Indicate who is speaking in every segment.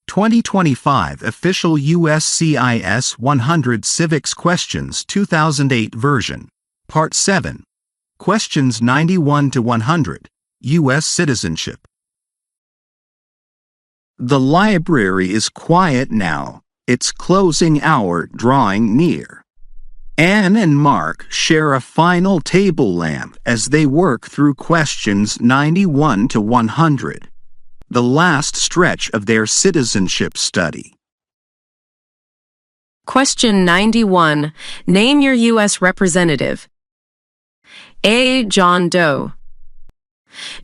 Speaker 1: 2025 Official USCIS 100 Civics Questions 2008 version. Part 7. Questions 91 to 100. U.S. Citizenship. The library is quiet now, its closing hour drawing near. Anne and Mark share a final table lamp as they work through questions 91 to 100, the last stretch of their citizenship study.
Speaker 2: Question 91. Name your U.S. representative. A. John Doe.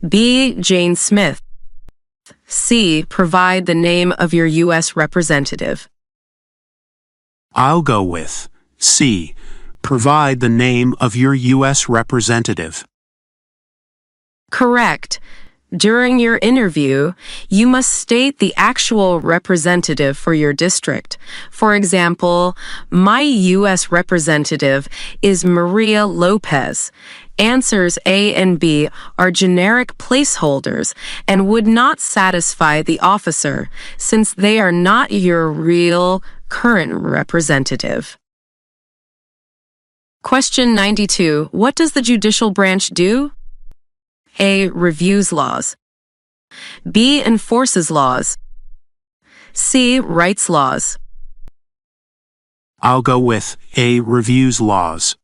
Speaker 2: B. Jane Smith. C. Provide the name of your U.S. representative.
Speaker 3: I'll go with C. Provide the name of your U.S. representative.
Speaker 2: Correct. During your interview, you must state the actual representative for your district. For example, my U.S. representative is Maria Lopez. Answers A and B are generic placeholders and would not satisfy the officer since they are not your real current representative. Question 92. What does the judicial branch do? A. Reviews laws. B. Enforces laws. C. Writes laws.
Speaker 3: I'll go with A. Reviews laws.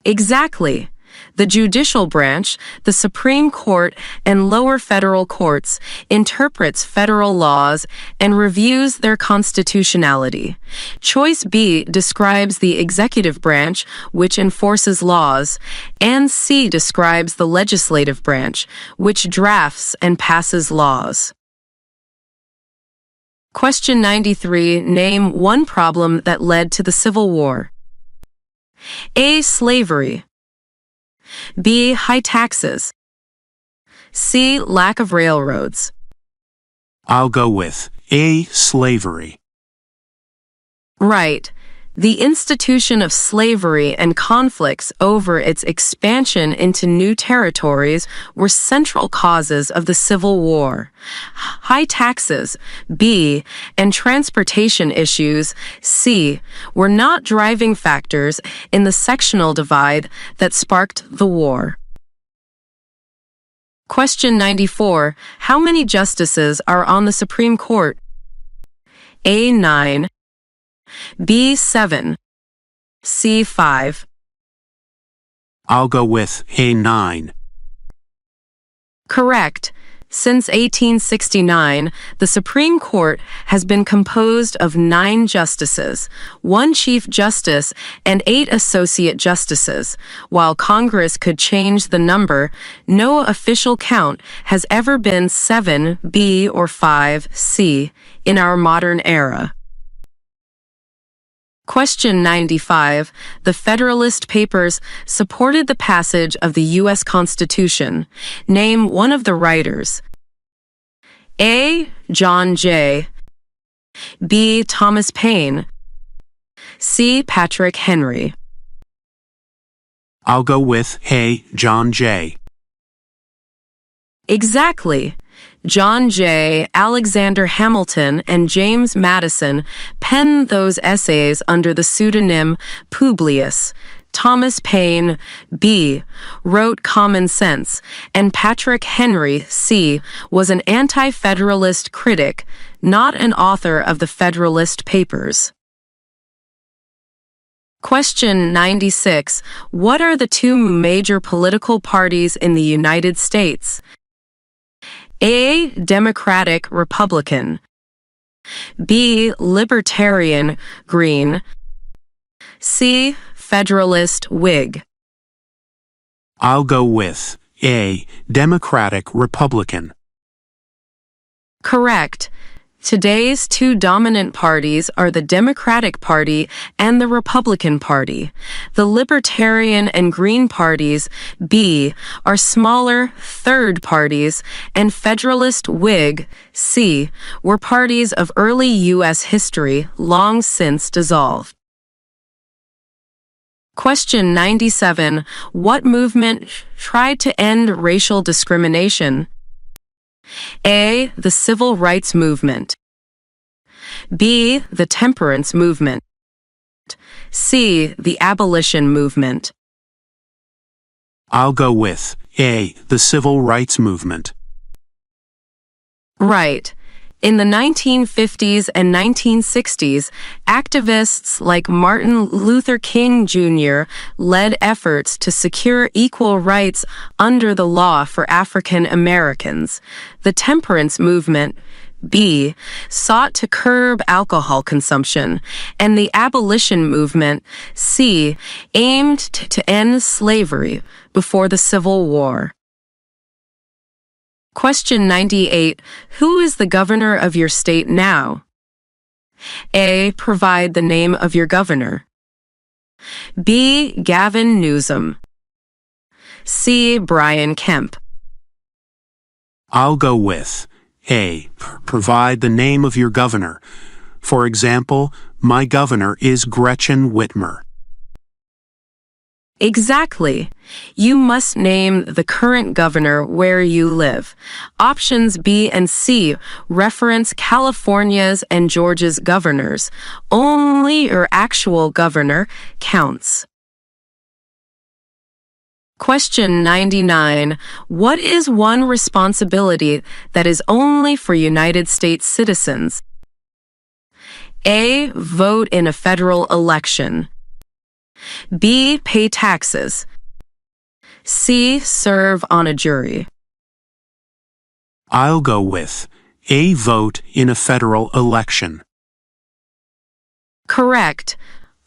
Speaker 2: Exactly. The judicial branch, the Supreme Court, and lower federal courts interprets federal laws and reviews their constitutionality. Choice B describes the executive branch, which enforces laws, and C describes the legislative branch, which drafts and passes laws. Question 93. Name one problem that led to the Civil War. A. Slavery. B. High taxes. C. Lack of railroads.
Speaker 3: I'll go with A. Slavery.
Speaker 2: Right. The institution of slavery and conflicts over its expansion into new territories were central causes of the Civil War. High taxes, B, and transportation issues, C, were not driving factors in the sectional divide that sparked the war. Question 94. How many justices are on the Supreme Court? A. 9. B. 7. C. 5.
Speaker 3: I'll go with A. 9.
Speaker 2: Correct. Since 1869, the Supreme Court has been composed of 9 justices, 1 Chief Justice, and 8 Associate Justices. While Congress could change the number, no official count has ever been 7, B, or 5, C, in our modern era. Question 95. The Federalist Papers supported the passage of the U.S. Constitution. Name one of the writers. A. John Jay. B. Thomas Paine. C. Patrick Henry.
Speaker 3: I'll go with A. John Jay.
Speaker 2: Exactly. John Jay, Alexander Hamilton, and James Madison penned those essays under the pseudonym Publius. Thomas Paine, B, wrote Common Sense, and Patrick Henry, C, was an anti-federalist critic, not an author of the Federalist Papers. Question 96. What are the 2 major political parties in the United States? A. Democratic Republican. B. Libertarian Green. C. Federalist Whig.
Speaker 3: I'll go with A. Democratic Republican.
Speaker 2: Correct. Today's 2 dominant parties are the Democratic Party and the Republican Party. The Libertarian and Green parties, B, are smaller third parties, and Federalist Whig, C, were parties of early U.S. history long since dissolved. Question 97. What movement tried to end racial discrimination? A. The Civil Rights Movement. B. The Temperance Movement. C. The Abolition Movement.
Speaker 3: I'll go with A. The Civil Rights Movement.
Speaker 2: Right. In the 1950s and 1960s, activists like Martin Luther King Jr. led efforts to secure equal rights under the law for African Americans. The temperance movement, B, sought to curb alcohol consumption, and the abolition movement, C, aimed to end slavery before the Civil War. Question 98. Who is the governor of your state now? A. Provide the name of your governor. B. Gavin Newsom. C. Brian Kemp.
Speaker 3: I'll go with A. Provide the name of your governor. For example, my governor is Gretchen Whitmer.
Speaker 2: Exactly. You must name the current governor where you live. Options B and C reference California's and Georgia's governors. Only your actual governor counts. Question 99. What is one responsibility that is only for United States citizens? A. Vote in a federal election. B. Pay taxes. C. Serve on a jury.
Speaker 3: I'll go with A. Vote in a federal election.
Speaker 2: Correct.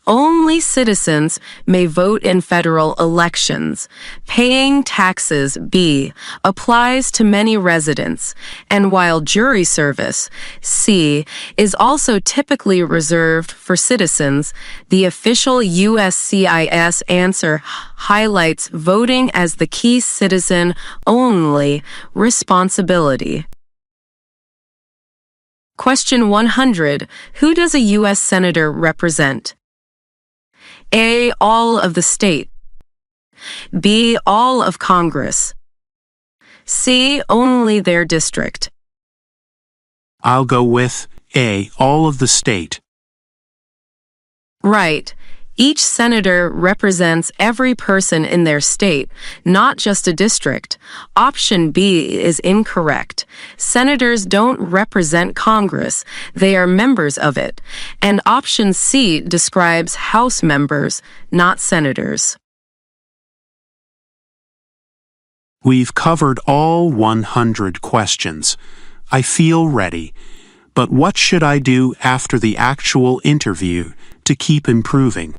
Speaker 2: Only citizens may vote in federal elections. Paying taxes, B, applies to many residents, and while jury service, C, is also typically reserved for citizens, the official USCIS answer highlights voting as the key citizen-only responsibility. Question 100. Who does a U.S. Senator represent? A. All of the state. B. All of Congress. C. Only their district.
Speaker 3: I'll go with A. All of the state.
Speaker 2: Right. Each senator represents every person in their state, not just a district. Option B is incorrect. Senators don't represent Congress. They are members of it. And option C describes House members, not senators.
Speaker 3: We've covered all 100 questions. I feel ready. But what should I do after the actual interview to keep improving?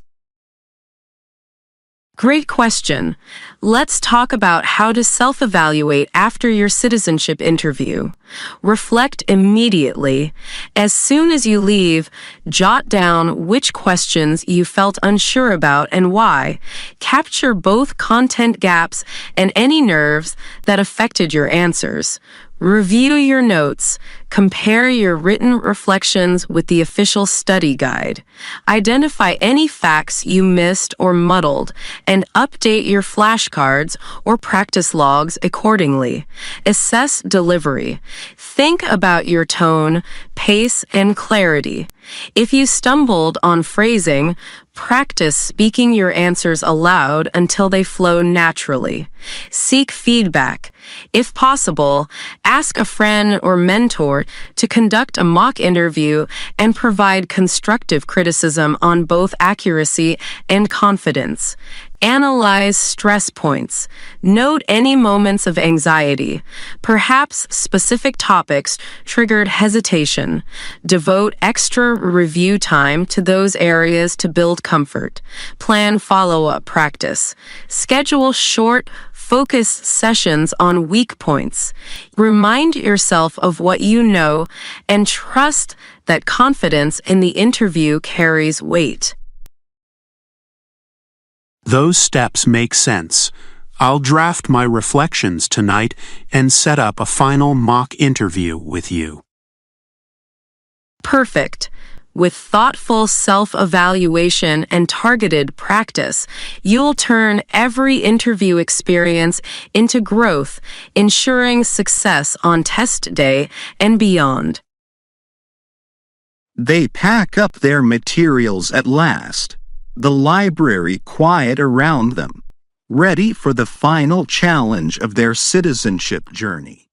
Speaker 2: Great question. Let's talk about how to self-evaluate after your citizenship interview. Reflect immediately. As soon as you leave, jot down which questions you felt unsure about and why. Capture both content gaps and any nerves that affected your answers. Review your notes. Compare your written reflections with the official study guide. Identify any facts you missed or muddled, and update your flashcards or practice logs accordingly. Assess delivery. Think about your tone, pace, and clarity. If you stumbled on phrasing, practice speaking your answers aloud until they flow naturally. Seek feedback. If possible, ask a friend or mentor to conduct a mock interview and provide constructive criticism on both accuracy and confidence. Analyze stress points. Note any moments of anxiety. Perhaps specific topics triggered hesitation. Devote extra review time to those areas to build comfort. Plan follow-up practice. Schedule short, focused sessions on weak points. Remind yourself of what you know and trust that confidence in the interview carries weight.
Speaker 3: Those steps make sense. I'll draft my reflections tonight and set up a final mock interview with you.
Speaker 2: Perfect. With thoughtful self-evaluation and targeted practice, you'll turn every interview experience into growth, ensuring success on test day and beyond.
Speaker 1: They pack up their materials at last, the library quiet around them, ready for the final challenge of their citizenship journey.